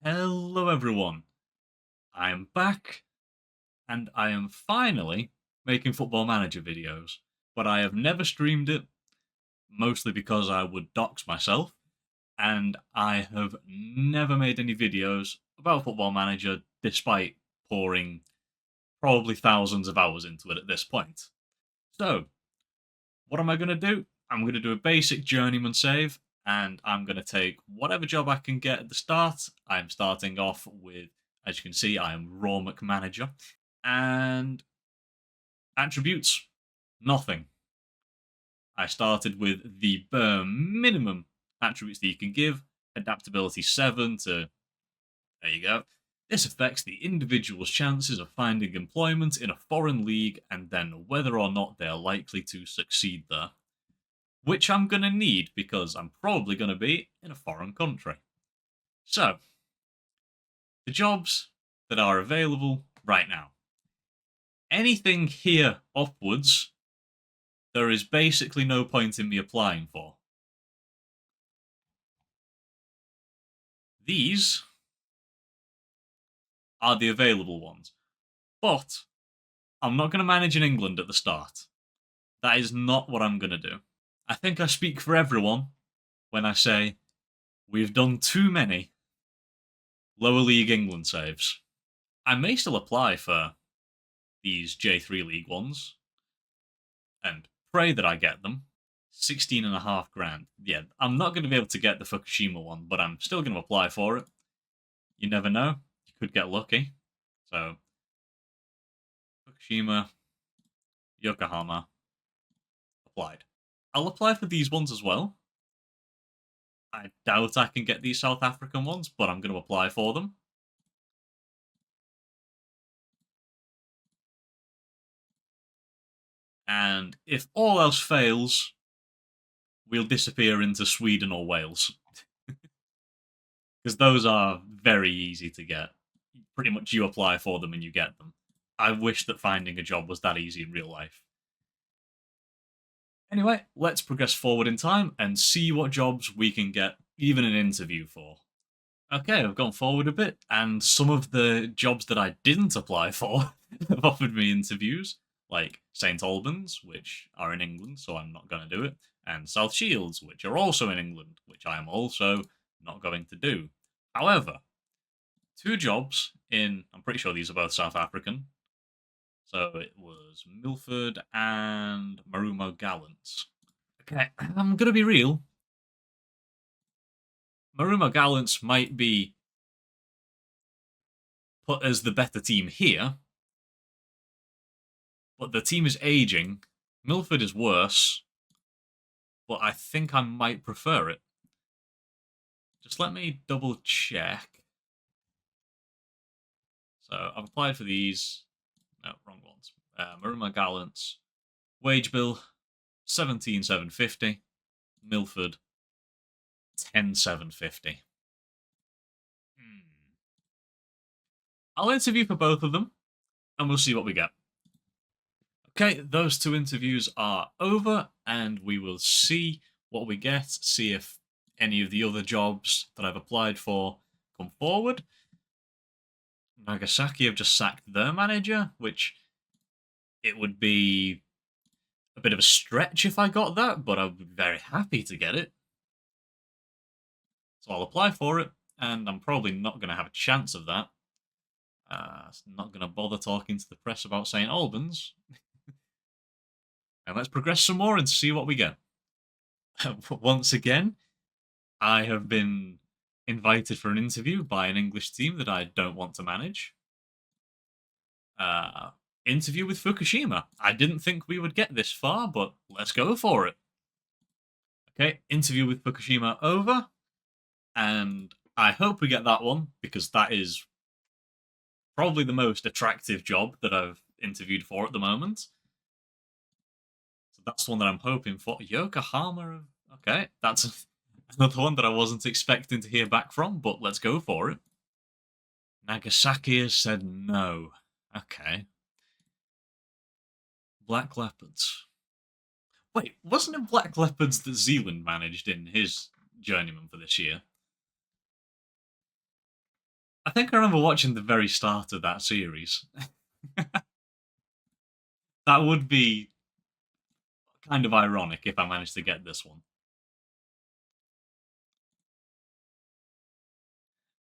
Hello everyone, I am back and I am finally making Football Manager videos, but I have never streamed it, mostly because I would dox myself, and I have never made any videos about Football Manager despite pouring probably thousands of hours into it at this point. So, what am I going to do? I'm going to do a basic journeyman save, and I'm going to take whatever job I can get at the start. I'm starting off with, as you can see, I am Raw McManager. And attributes, nothing. I started with the bare minimum attributes that you can give. Adaptability 7 to, there you go. This affects the individual's chances of finding employment in a foreign league and then whether or not they're likely to succeed there. Which I'm going to need because I'm probably going to be in a foreign country. So, the jobs that are available right now. Anything here upwards, there is basically no point in me applying for. These are the available ones. But I'm not going to manage in England at the start. That is not what I'm going to do. I think I speak for everyone when I say we've done too many lower league England saves. I may still apply for these J3 League ones and pray that I get them. 16.5 grand. Yeah, I'm not going to be able to get the Fukushima one, but I'm still going to apply for it. You never know. You could get lucky. So, Fukushima, Yokohama, applied. I'll apply for these ones as well. I doubt I can get these South African ones, but I'm going to apply for them. And if all else fails, we'll disappear into Sweden or Wales. Because those are very easy to get. Pretty much you apply for them and you get them. I wish that finding a job was that easy in real life. Anyway, let's progress forward in time and see what jobs we can get even an interview for. Okay, I've gone forward a bit, and some of the jobs that I didn't apply for have offered me interviews, like St Albans, which are in England, so I'm not going to do it, and South Shields, which are also in England, which I am also not going to do. However, two jobs in, I'm pretty sure these are both South African, so it was Milford and Marumo Gallants. Okay, I'm going to be real. Marumo Gallants might be put as the better team here, but the team is aging. Milford is worse, but I think I might prefer it. Just let me double check. So I've applied for these. No, wrong ones. Marumo Gallants. Wage bill 17,750. Milford 10,750. I'll interview for both of them, and we'll see what we get. Okay, those two interviews are over, and we will see what we get, see if any of the other jobs that I've applied for come forward. Nagasaki have just sacked their manager, which it would be a bit of a stretch if I got that, but I'd be very happy to get it. So I'll apply for it, and I'm probably not going to have a chance of that. Not going to bother talking to the press about St. Albans. And let's progress some more and see what we get. Once again, I have been invited for an interview by an English team that I don't want to manage. Interview with Fukushima. I didn't think we would get this far, but let's go for it. Okay, interview with Fukushima over, and I hope we get that one because that is probably the most attractive job that I've interviewed for at the moment. So that's the one that I'm hoping for. Yokohama. Okay, that's another one that I wasn't expecting to hear back from, but let's go for it. Nagasaki has said no. Okay. Black Leopards. Wait, wasn't it Black Leopards that Zealand managed in his journeyman for this year? I think I remember watching the very start of that series. That would be kind of ironic if I managed to get this one.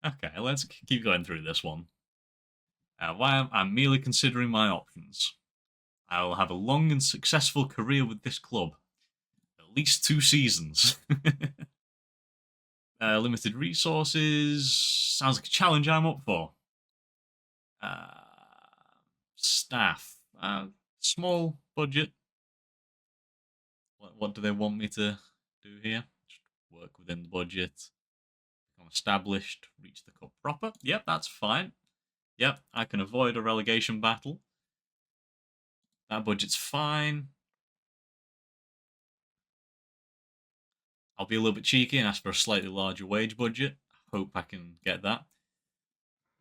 Okay, let's keep going through this one. Why I'm merely considering my options. I will have a long and successful career with this club. At least 2 seasons. Limited resources. Sounds like a challenge I'm up for. Uh, Staff. Small budget. What do they want me to do here? Just work within the budget. Become established. Reach the cup proper. Yep, that's fine. Yep, I can avoid a relegation battle. That budget's fine. I'll be a little bit cheeky and ask for a slightly larger wage budget. Hope I can get that.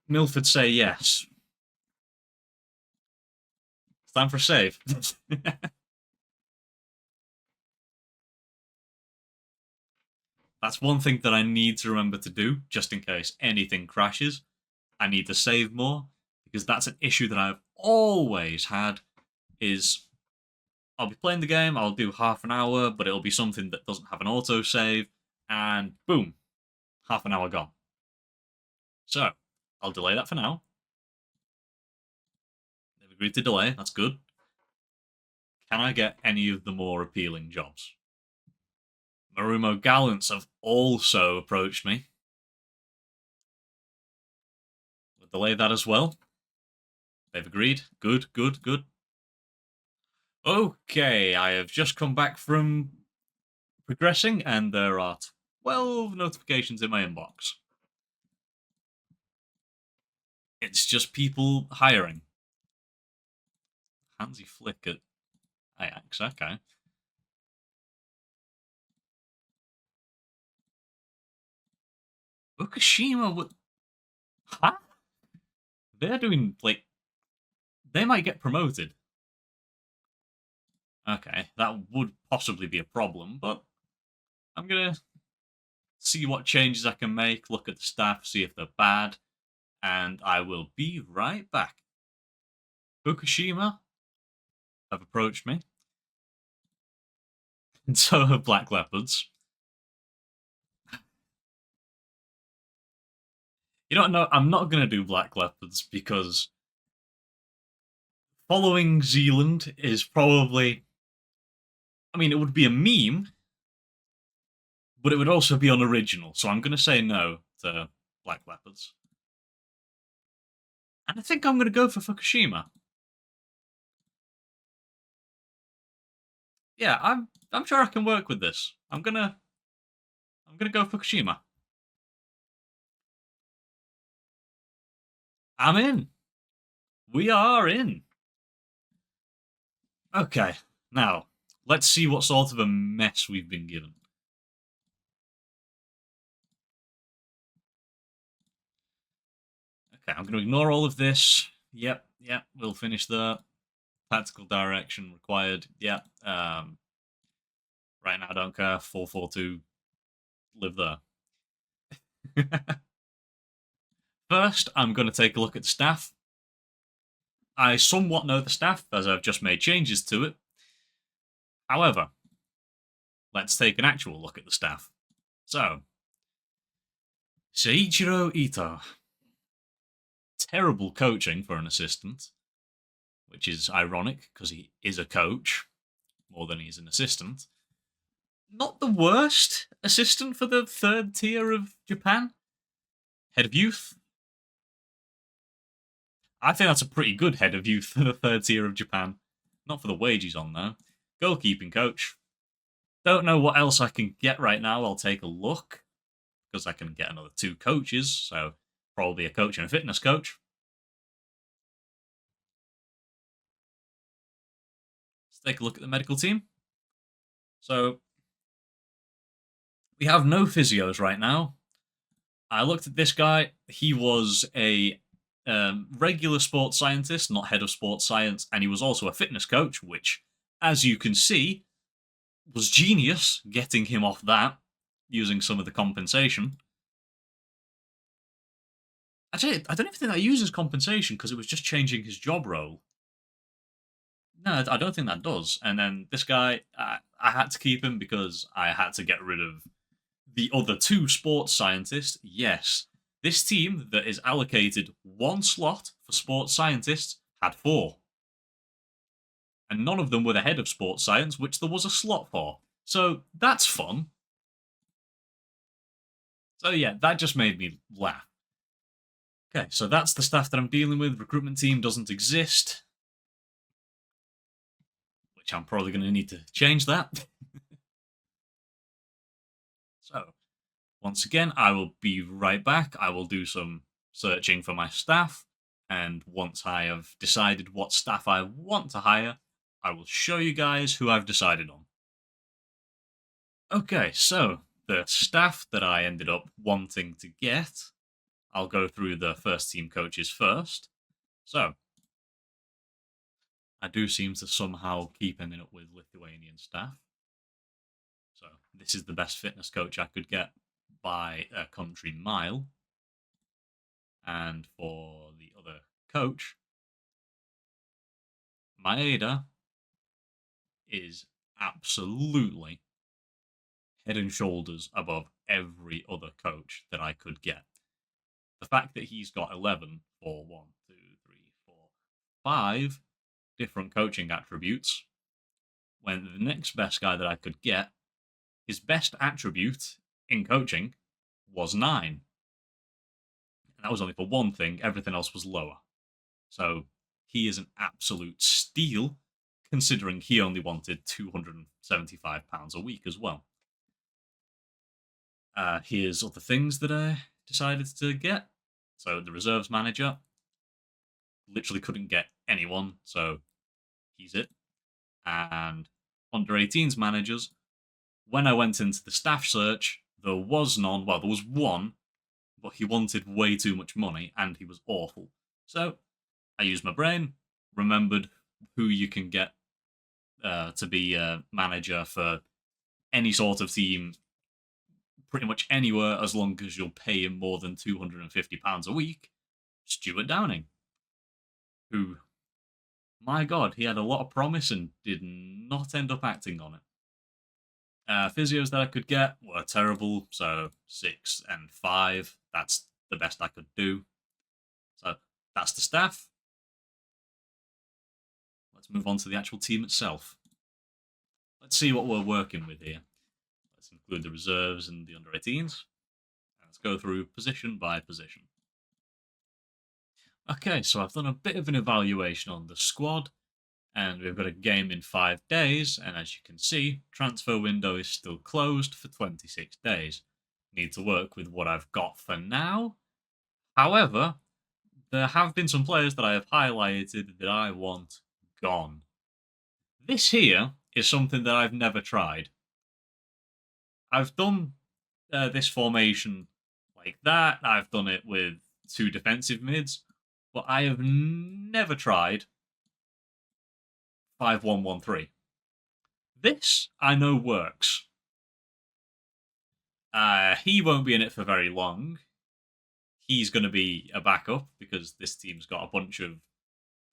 Milford say yes. It's time for a save. That's one thing that I need to remember to do, just in case anything crashes. I need to save more, because that's an issue that I've always had, is I'll be playing the game, I'll do half an hour, but it'll be something that doesn't have an autosave, and boom, half an hour gone. So, I'll delay that for now. They've agreed to delay, that's good. Can I get any of the more appealing jobs? Marumo Gallants have also approached me. We'll delay that as well. They've agreed. Good, good, good. Okay, I have just come back from progressing, and there are 12 notifications in my inbox. It's just people hiring. Handsy flick at Ajax, okay. Fukushima would... Huh? They're doing, like... They might get promoted. Okay, that would possibly be a problem, but I'm gonna see what changes I can make, look at the staff, see if they're bad, and I will be right back. Fukushima have approached me, and so have Black Leopards. You don't know, I'm not going to do Black Leopards because following Zealand is probably... I mean, it would be a meme, but it would also be unoriginal, so I'm going to say no to Black Leopards. And I think I'm going to go for Fukushima. Yeah, I'm sure I can work with this. I'm gonna go Fukushima. I'm in. We are in. Okay, now let's see what sort of a mess we've been given. Okay, I'm going to ignore all of this. Yep, we'll finish there. Tactical direction required. Yep. Right now, I don't care. 4-4-2. Live there. First, I'm going to take a look at the staff. I somewhat know the staff, as I've just made changes to it. However, let's take an actual look at the staff. So, Seiichiro Ito. Terrible coaching for an assistant, which is ironic because he is a coach more than he's an assistant. Not the worst assistant for the third tier of Japan. Head of youth. I think that's a pretty good head of youth for the third tier of Japan. Not for the wages on though. Goalkeeping coach. Don't know what else I can get right now. I'll take a look because I can get another 2 coaches. So probably a coach and a fitness coach. Let's take a look at the medical team. So we have no physios right now. I looked at this guy. He was a regular sports scientist, not head of sports science, and he was also a fitness coach, which, as you can see, was genius getting him off that using some of the compensation. Actually, I don't even think that uses compensation because it was just changing his job role. No, I don't think that does. And then this guy, I had to keep him because I had to get rid of the other two sports scientists. Yes, this team that is allocated one slot for sports scientists had four. And none of them were the head of sports science, which there was a slot for. So that's fun. So yeah, that just made me laugh. Okay, so that's the staff that I'm dealing with. Recruitment team doesn't exist, which I'm probably going to need to change that. So once again, I will be right back. I will do some searching for my staff. And once I have decided what staff I want to hire, I will show you guys who I've decided on. Okay, so the staff that I ended up wanting to get, I'll go through the first team coaches first. So, I do seem to somehow keep ending up with Lithuanian staff. So, this is the best fitness coach I could get by a country mile. And for the other coach, Maeda is absolutely head and shoulders above every other coach that I could get. The fact that he's got 11 for 1, 2, 3, 4, 5 different coaching attributes, when the next best guy that I could get, his best attribute in coaching was 9. And that was only for one thing, everything else was lower. So he is an absolute steal, considering he only wanted £275 a week as well. Here's other things that I decided to get. So the reserves manager, literally couldn't get anyone, so he's it. And under 18s managers, when I went into the staff search, there was none. Well, there was one, but he wanted way too much money and he was awful. So I used my brain, remembered who you can get to be a manager for any sort of team, pretty much anywhere, as long as you'll pay him more than £250 a week. Stuart Downing, who, my God, he had a lot of promise and did not end up acting on it. Physios that I could get were terrible, so 6 and 5. That's the best I could do. So that's the staff. Let's move on to the actual team itself. Let's see what we're working with here. Let's include the reserves and the under 18s. Let's go through position by position. Okay, so I've done a bit of an evaluation on the squad, and we've got a game in 5 days, and as you can see, transfer window is still closed for 26 days. Need to work with what I've got for now. However, there have been some players that I have highlighted that I want gone. This here is something that I've never tried. I've done this formation like that. I've done it with 2 defensive mids, but I have never tried 5-1-1-3. This I know works. He won't be in it for very long. He's going to be a backup because this team's got a bunch of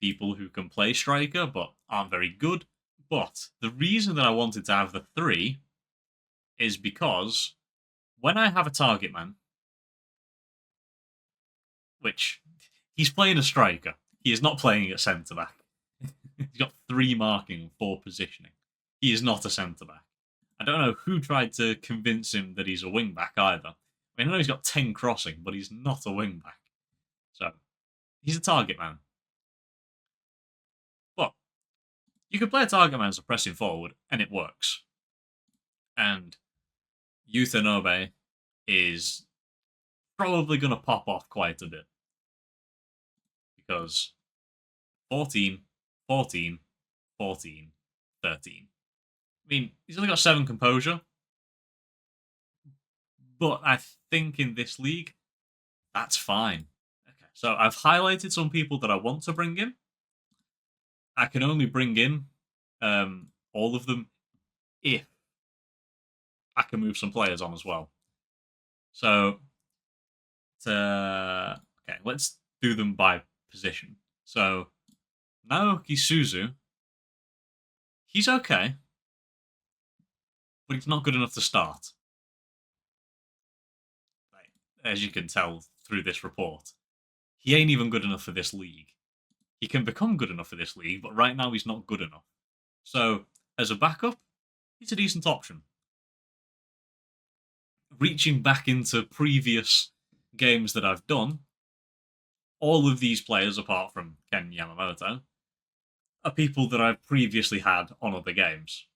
people who can play striker but aren't very good. But the reason that I wanted to have the 3 is because when I have a target man, which he's playing a striker, he is not playing at centre back. He's got 3 marking and 4 positioning. He is not a centre back. I don't know who tried to convince him that he's a wing back either. I know he's got 10 crossing, but he's not a wing back. So he's a target man. But you can play a target man as a pressing forward, and it works. And Euthanobe is probably going to pop off quite a bit. Because 14, 14, 14, 13. I mean, he's only got 7 composure. But I think in this league, that's fine. Okay, so I've highlighted some people that I want to bring in. I can only bring in all of them if I can move some players on as well. So to Okay, let's do them by position. So, Naoki Suzu, he's okay, but he's not good enough to start. As you can tell through this report, he ain't even good enough for this league. He can become good enough for this league, but right now he's not good enough. So, as a backup, he's a decent option. Reaching back into previous games that I've done, all of these players, apart from Ken Yamamoto, are people that I've previously had on other games.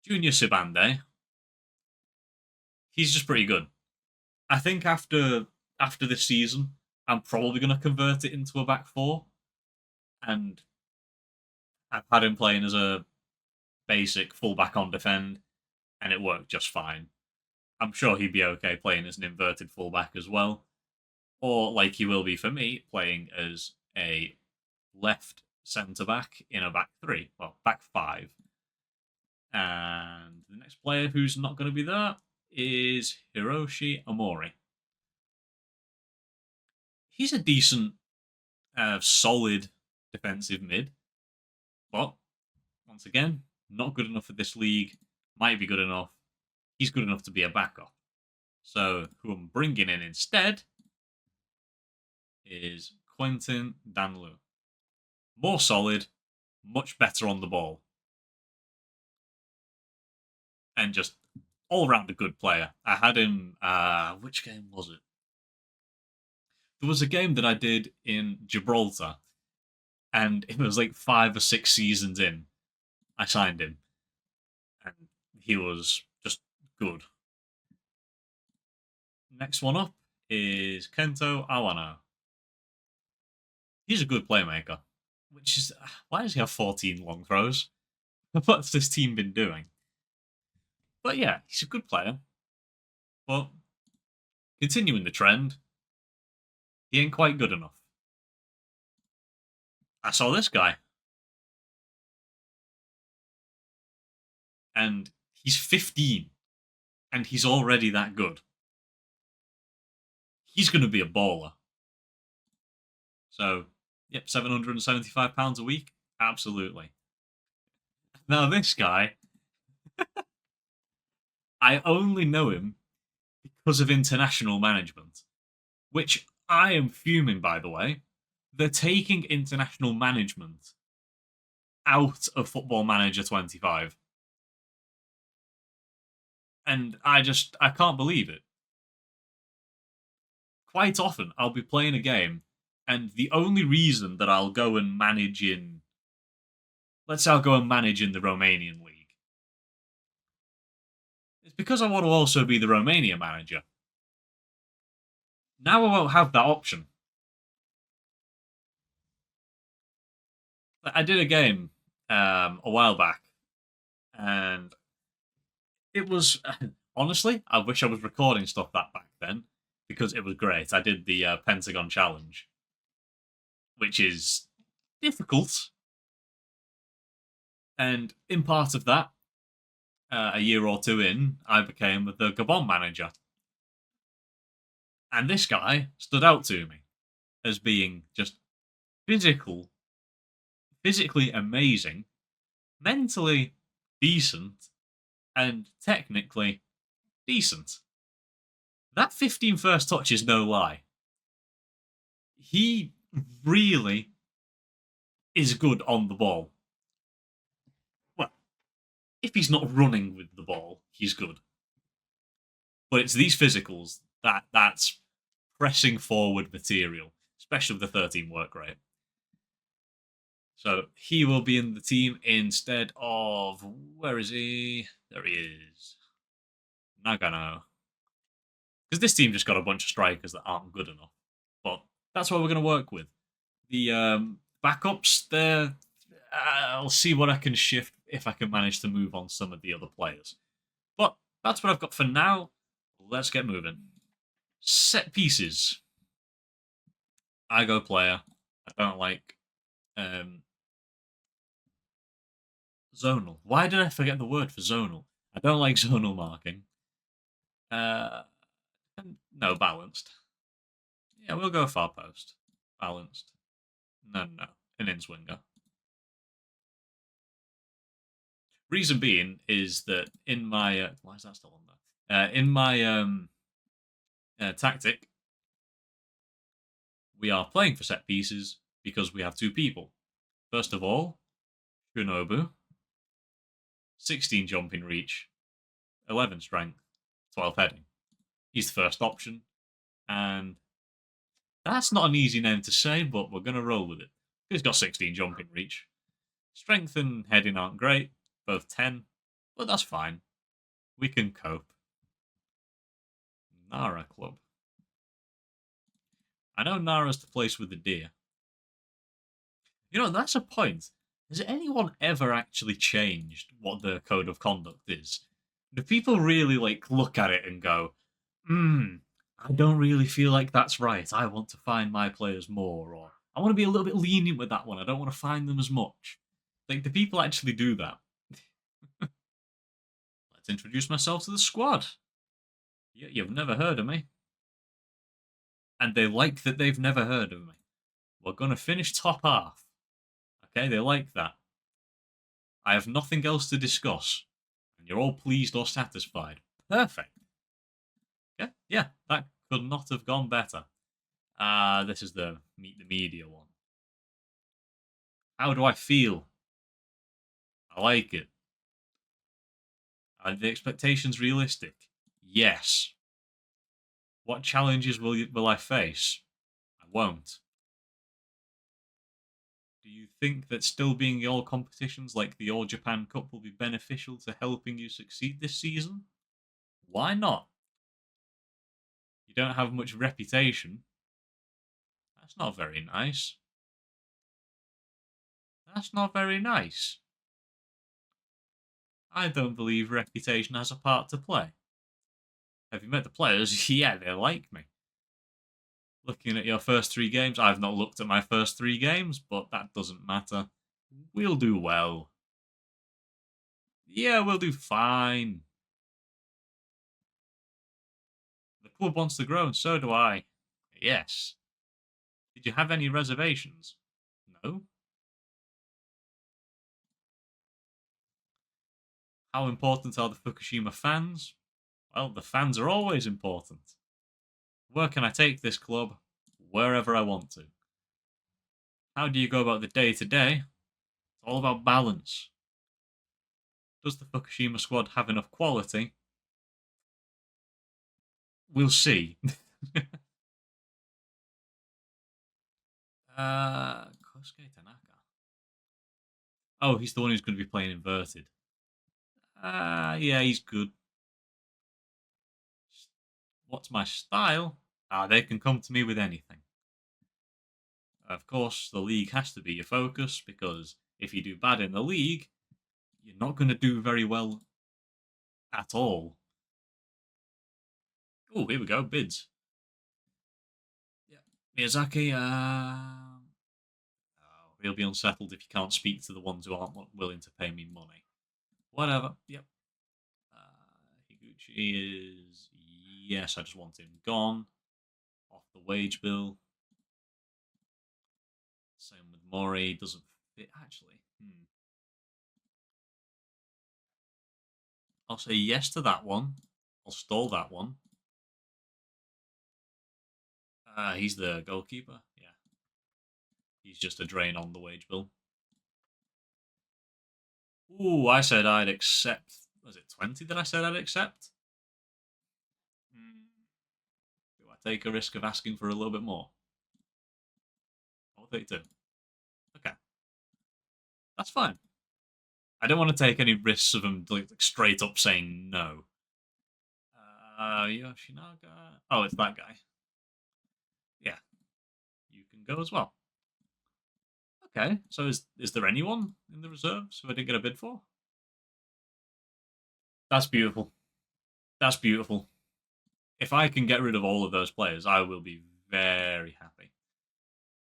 Junior Sibande, he's just pretty good. I think after this season, I'm probably going to convert it into a back four, and I've had him playing as a basic fullback on defend, and it worked just fine. I'm sure he'd be okay playing as an inverted fullback as well, or like he will be for me, playing as a left centre back in a back three, well, back five. And the next player who's not going to be there is Hiroshi Omori. He's a decent, solid defensive mid, but once again, not good enough for this league. Might be good enough. He's good enough to be a backup. So who I'm bringing in instead is Quentin Danlu. More solid, much better on the ball, and just all round a good player. I had him. Which game was it? There was a game that I did in Gibraltar, and it was like 5 or 6 seasons in. I signed him, and he was just good. Next one up is Kento Awano. He's a good playmaker, which is why does he have 14 long throws? What's this team been doing? But yeah, he's a good player. But continuing the trend, he ain't quite good enough. I saw this guy, and he's 15, and he's already that good. He's going to be a baller. So, yep, £775 a week, absolutely. Now this guy, I only know him because of international management, which I am fuming, by the way. They're taking international management out of Football Manager 25. And I can't believe it. Quite often, I'll be playing a game, and the only reason that I'll go and manage in, let's say I'll go and manage in the Romanian league, it's because I want to also be the Romania manager. Now I won't have that option. I did a game a while back, and it was honestly, I wish I was recording stuff that back then because it was great. I did the Pentagon challenge, which is difficult, and in part of that, a year or two in, I became the Gabon manager, and this guy stood out to me as being just physically amazing, mentally decent, and technically decent. That 15 first touch is no lie. He really is good on the ball. Well, if he's not running with the ball, he's good. But it's these physicals that's pressing forward material, especially with the 13 work rate. So he will be in the team instead of, where is he? There he is. Nagano. Because this team just got a bunch of strikers that aren't good enough. But that's what we're going to work with. The backups, there, I'll see what I can shift if I can manage to move on some of the other players. But that's what I've got for now. Let's get moving. Set pieces. I go player. I don't like zonal. Why did I forget the word for zonal? I don't like zonal marking. No, balanced. Yeah, we'll go far post. Balanced. No. An in-swinger. Reason being is that in my... why is that still on there? In my tactic, we are playing for set pieces because we have two people. First of all, Shinobu, 16 jumping reach, 11 strength, 12 heading. He's the first option, and that's not an easy name to say, but we're going to roll with it. He's got 16 jumping reach. Strength and heading aren't great, both 10, but that's fine. We can cope. Nara Club. I know Nara's the place with the deer. You know, that's a point. Has anyone ever actually changed what the code of conduct is? Do people really, look at it and go, I don't really feel like that's right. I want to find my players more, or I want to be a little bit lenient with that one. I don't want to find them as much. Do people actually do that? Let's introduce myself to the squad. You've never heard of me. And they like that they've never heard of me. We're going to finish top half. Okay, they like that. I have nothing else to discuss. And you're all pleased or satisfied. Perfect. Yeah, that could not have gone better. This is the Meet the Media one. How do I feel? I like it. Are the expectations realistic? Yes. What challenges will I face? I won't. Do you think that still being in all competitions like the All Japan Cup will be beneficial to helping you succeed this season? Why not? You don't have much reputation. That's not very nice. That's not very nice. I don't believe reputation has a part to play. Have you met the players? Yeah, they like me. Looking at your first 3 games, I've not looked at my first 3 games, but that doesn't matter. We'll do well. Yeah, we'll do fine. The club wants to grow, and so do I. Yes. Did you have any reservations? No. How important are the Fukushima fans? Well, the fans are always important. Where can I take this club? Wherever I want to. How do you go about the day-to-day? It's all about balance. Does the Fukushima squad have enough quality? We'll see. Kosuke Tanaka. Oh, he's the one who's going to be playing inverted. Yeah, he's good. What's my style? They can come to me with anything. Of course, the league has to be your focus, because if you do bad in the league, you're not going to do very well at all. Oh, here we go, bids. Yeah. Miyazaki, he'll be unsettled if you can't speak to the ones who aren't willing to pay me money. Whatever, yep. Higuchi is... Yes, I just want him gone. Off the wage bill. Same with Mori, doesn't fit, actually. I'll say yes to that one. I'll stall that one. He's the goalkeeper, yeah. He's just a drain on the wage bill. Ooh, I said I'd accept... Was it 20 that I said I'd accept? Do I take a risk of asking for a little bit more? I'll take 2. Okay. That's fine. I don't want to take any risks of him straight up saying no. Yoshinaga. Oh, it's that guy. Yeah. You can go as well. Okay, so is there anyone in the reserves who I didn't get a bid for? That's beautiful. That's beautiful. If I can get rid of all of those players, I will be very happy.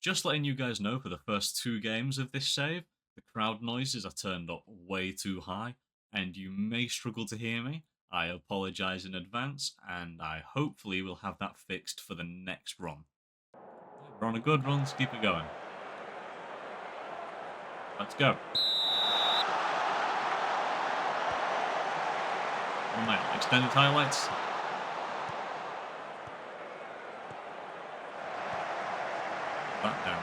Just letting you guys know, for the first 2 games of this save, the crowd noises are turned up way too high, and you may struggle to hear me. I apologise in advance, and I hopefully will have that fixed for the next run. We're on a good run, let's keep it going. Let's go. One of my extended highlights. That down.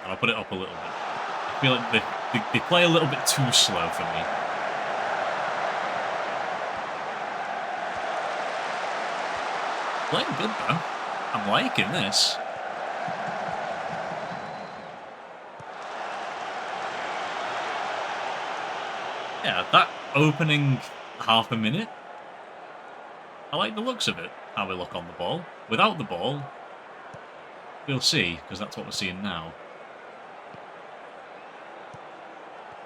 And I'll put it up a little bit. I feel like they play a little bit too slow for me. Playing good though. I'm liking this. Yeah, that opening half a minute, I like the looks of it, how we look on the ball. Without the ball, we'll see, because that's what we're seeing now.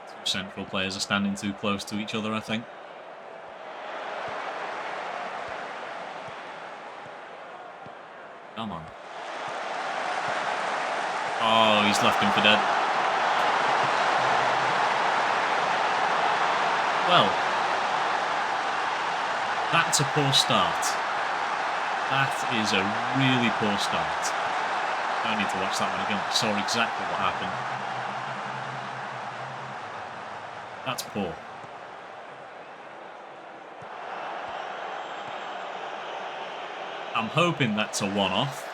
Two central players are standing too close to each other, I think. Come on. Oh, he's left him for dead. Well, that's a poor start. That is a really poor start. I don't need to watch that one again. I saw exactly what happened. That's poor. I'm hoping that's a one-off.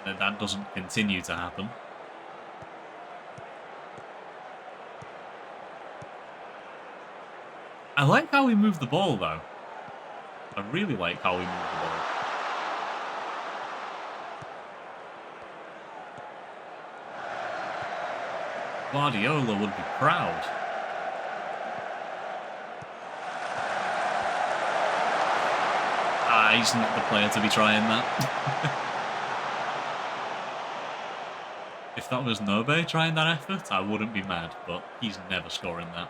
That doesn't continue to happen. I like how we move the ball, though. I really like how we move the ball. Guardiola would be proud. He's not the player to be trying that. If that was Nobe trying that effort, I wouldn't be mad, but he's never scoring that.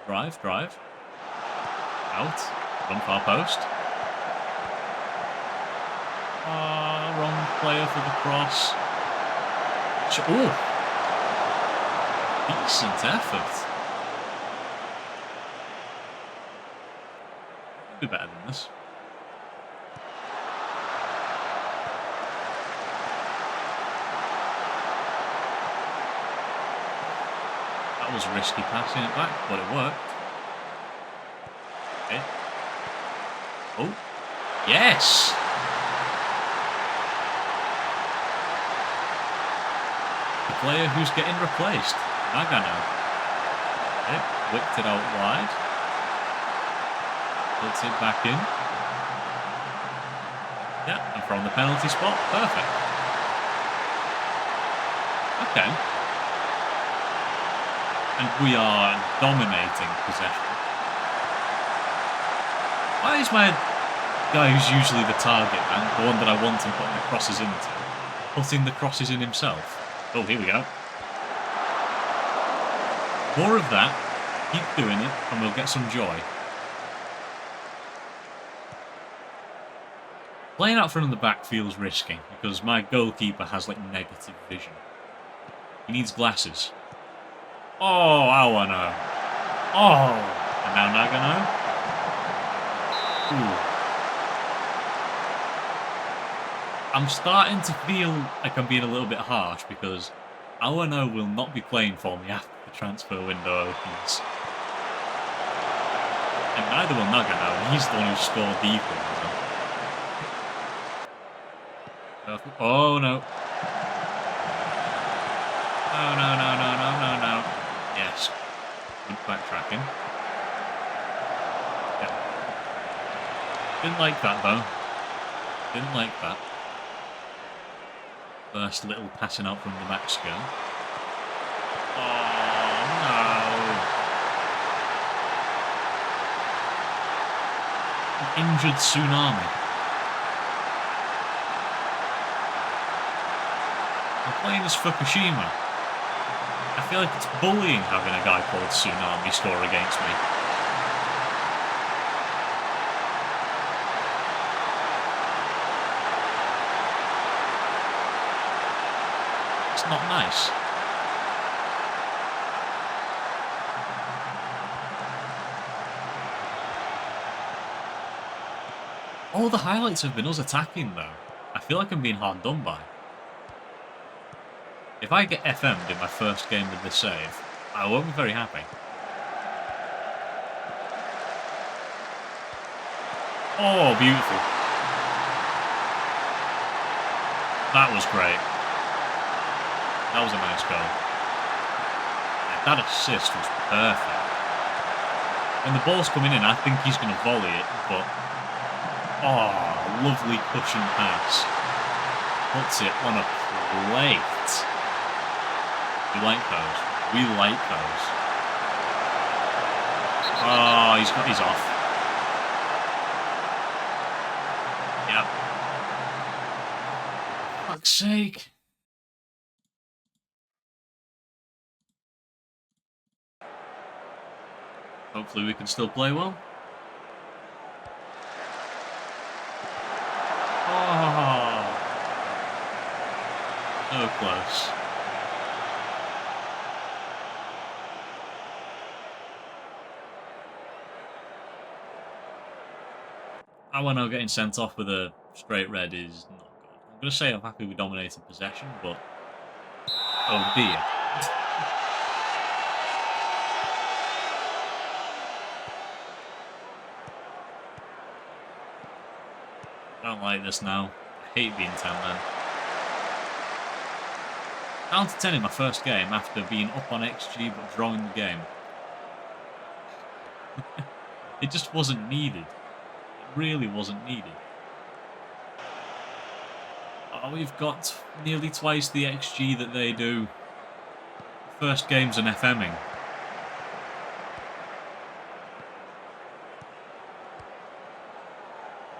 Drive. Out. Run far post. Wrong player for the cross. Oh! Decent effort. Could be better than this. That was risky passing it back, but it worked. Okay. Oh, yes! The player who's getting replaced, Nagano. Okay, whipped it out wide. Puts it back in. Yeah, and from the penalty spot, perfect. Okay. And we are dominating possession. Why is my guy who's usually the target man, the one that I want him putting the crosses into, putting the crosses in himself? Oh, here we go. More of that. Keep doing it, and we'll get some joy. Playing out front of the back feels risky, because my goalkeeper has, like, negative vision. He needs glasses. Oh, Awano. Oh, and now Nagano. Ooh. I'm starting to feel like I'm being a little bit harsh because Awano will not be playing for me after the transfer window opens. And neither will Nagano. He's the one who scored the equaliser. Oh no. No. Yes. Good backtracking. Yeah. Didn't like that though. Didn't like that. First little passing out from the back skill. Oh no. An injured Tsunami. I'm playing as Fukushima. I feel like it's bullying having a guy called Tsunami score against me. It's not nice. All the highlights have been us attacking, though. I feel like I'm being hard done by. If I get FM'd in my first game with this save, I won't be very happy. Oh, beautiful. That was great. That was a nice goal. Yeah, that assist was perfect. When the ball's coming in, I think he's going to volley it, but... Oh, lovely cushion pass. Puts it on a plate. We like those. We like those. Oh, he's got his off. Yep. For fuck's sake. Hopefully we can still play well. Oh, so close. Awano getting sent off with a straight red is not good. I'm going to say I'm happy we dominated possession, but... Oh dear. I don't like this now. I hate being 10 men. Down to 10 in my first game after being up on XG but drawing the game. It just wasn't needed. It really wasn't needed. Oh, we've got nearly twice the XG that they do. First game's an FMing.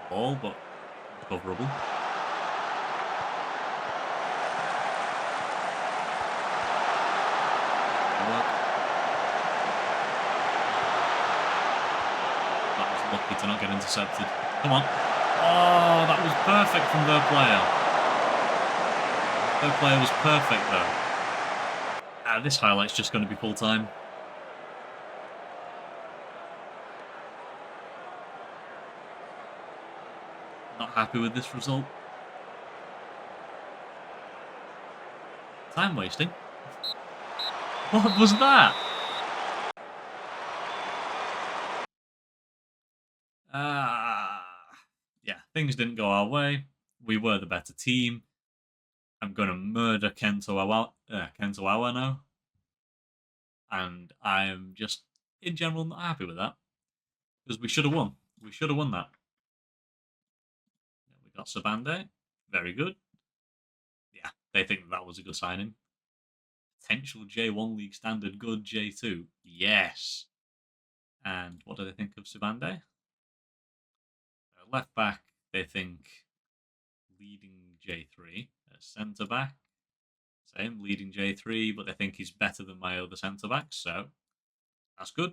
Ball, but recoverable. That was lucky to not get intercepted. Come on. Oh, that was perfect from their player. Their player was perfect though. This highlight's just going to be full time. Not happy with this result. Time wasting. What was that? Yeah, things didn't go our way. We were the better team. I'm going to murder Kento Awa now. And I'm just, in general, not happy with that. Because we should have won. We should have won that. We got Sabande. Very good. Yeah, they think that was a good signing. Potential J1 League standard good J2. Yes. And what do they think of Sabande? Left back, they think leading J3. Centre back, same, leading J3, but they think he's better than my other centre backs, so that's good.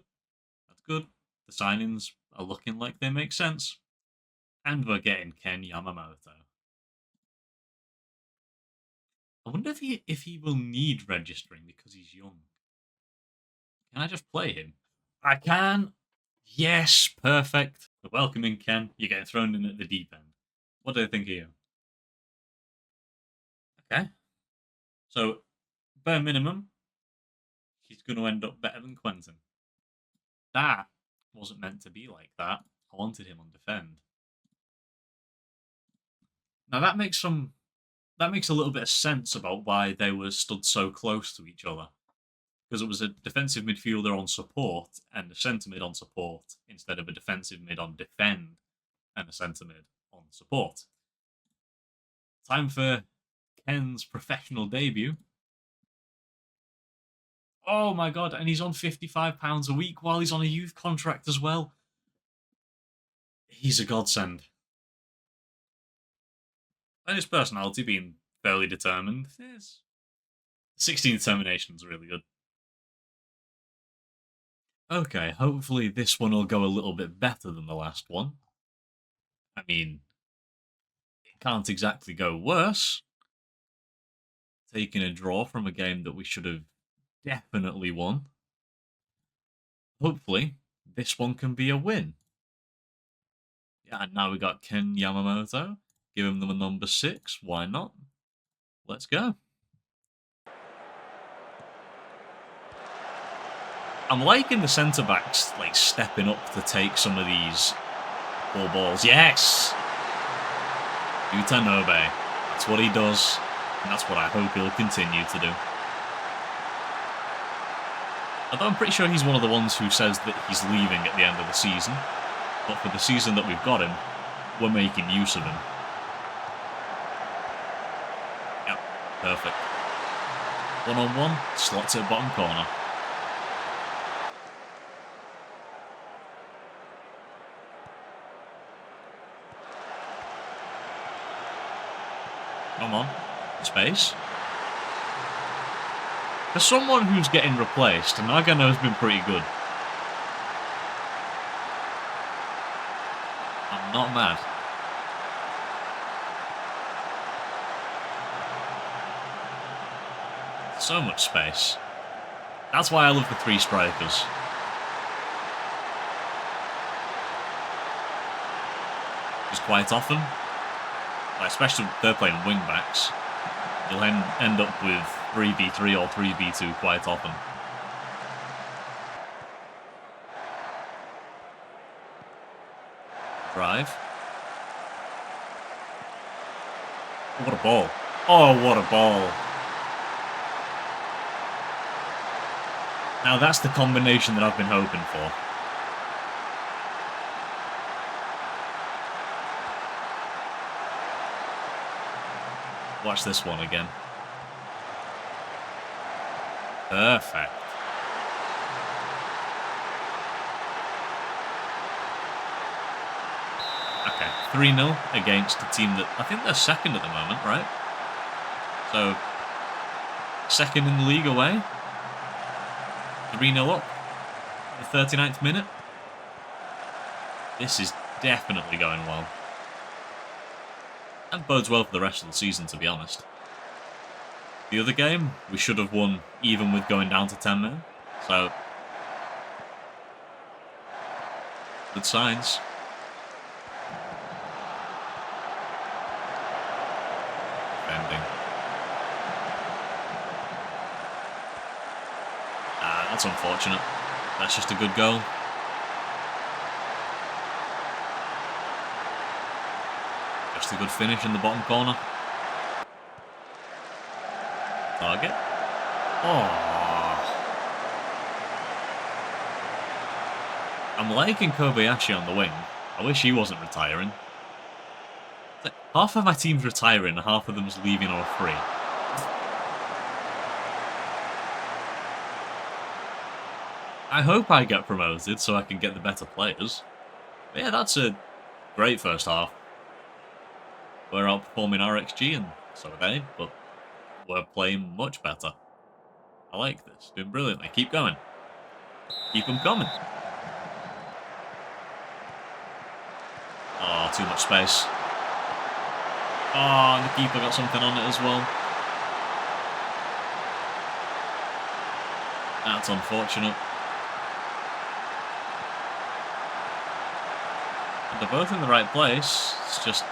That's good. The signings are looking like they make sense. And we're getting Ken Yamamoto. I wonder if he will need registering because he's young. Can I just play him? I can. Yes, perfect. Welcoming Ken. You're getting thrown in at the deep end. What do they think of you? Okay. So, bare minimum, he's going to end up better than Quentin. That wasn't meant to be like that. I wanted him on defend. Now that makes a little bit of sense about why they were stood so close to each other. Because it was a defensive midfielder on support and a centre mid on support instead of a defensive mid on defend and a centre mid on support. Time for Ken's professional debut. Oh my god, and he's on £55 a week while he's on a youth contract as well. He's a godsend. And his personality being fairly determined. Yes. 16 determination is really good. Okay, hopefully this one will go a little bit better than the last one. I mean, it can't exactly go worse. Taking a draw from a game that we should have definitely won. Hopefully, this one can be a win. Yeah, and now we got Ken Yamamoto. Give him the number 6. Why not? Let's go. I'm liking the centre backs like stepping up to take some of these ball balls. Yes, Utanobe. That's what he does, and that's what I hope he'll continue to do. Although I'm pretty sure he's one of the ones who says that he's leaving at the end of the season. But for the season that we've got him, we're making use of him. Yep, perfect. 1-on-1, slots it bottom corner. Come on, space. For someone who's getting replaced, Nagano's been pretty good. I'm not mad. So much space. That's why I love the 3 strikers. Just quite often, especially if they're playing wing backs, you'll end up with 3v3 or 3v2 quite often. Drive. Oh, what a ball. Oh, what a ball. Now that's the combination that I've been hoping for. Watch this one again. Perfect. Okay, 3-0 against a team that I think they're second at the moment, right? So, second in the league away. 3-0 up. The 39th minute. This is definitely going well. And bodes well for the rest of the season, to be honest. The other game, we should have won even with going down to 10 men. So, good signs. Defending. That's unfortunate. That's just a good goal. Just a good finish in the bottom corner. Target. Oh. I'm liking Kobayashi on the wing. I wish he wasn't retiring. Like half of my team's retiring and half of them's leaving on a free. I hope I get promoted so I can get the better players. But yeah, that's a great first half. We're outperforming RXG and so are they, but we're playing much better. I like this. Doing brilliantly. Keep going. Keep them coming. Oh, too much space. Oh, and the keeper got something on it as well. That's unfortunate. But they're both in the right place. It's just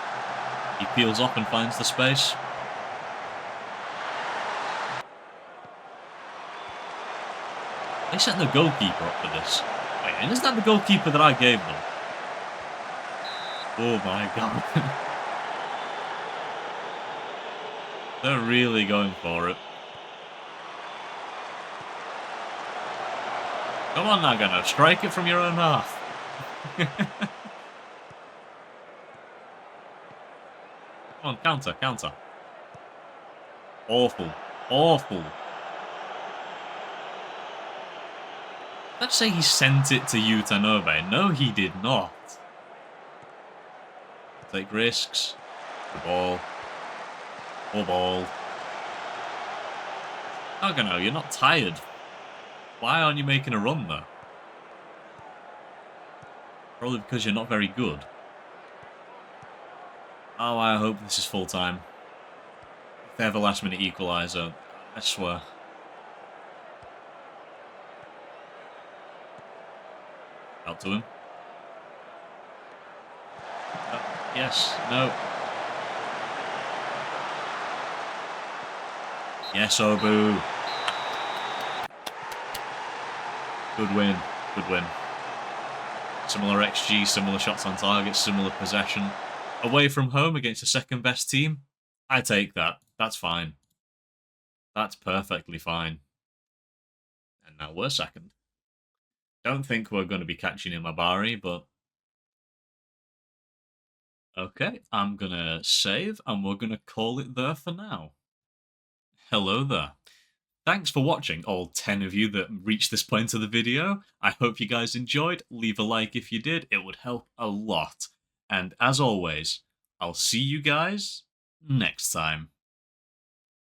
he peels off and finds the space. They sent the goalkeeper up for this. Wait, and is that the goalkeeper that I gave them? Oh my god. They're really going for it. Come on, Nagano, strike it from your own half. Come on, counter, counter. Awful, awful. Let's say he sent it to Utanobe. No, he did not. Take risks. The ball. More ball. Nagano, you're not tired. Why aren't you making a run, though? Probably because you're not very good. Oh, I hope this is full time. If they have a last minute equaliser, I swear. Out to him. Yes, no. Yes, Obu. Good win. Good win. Similar XG, similar shots on target, similar possession. Away from home against the second best team, I take that. That's fine. That's perfectly fine. And now we're second. Don't think we're going to be catching Imabari, but okay, I'm going to save and we're going to call it there for now. Hello there. Thanks for watching, all 10 of you that reached this point of the video. I hope you guys enjoyed. Leave a like if you did, it would help a lot. And as always, I'll see you guys next time.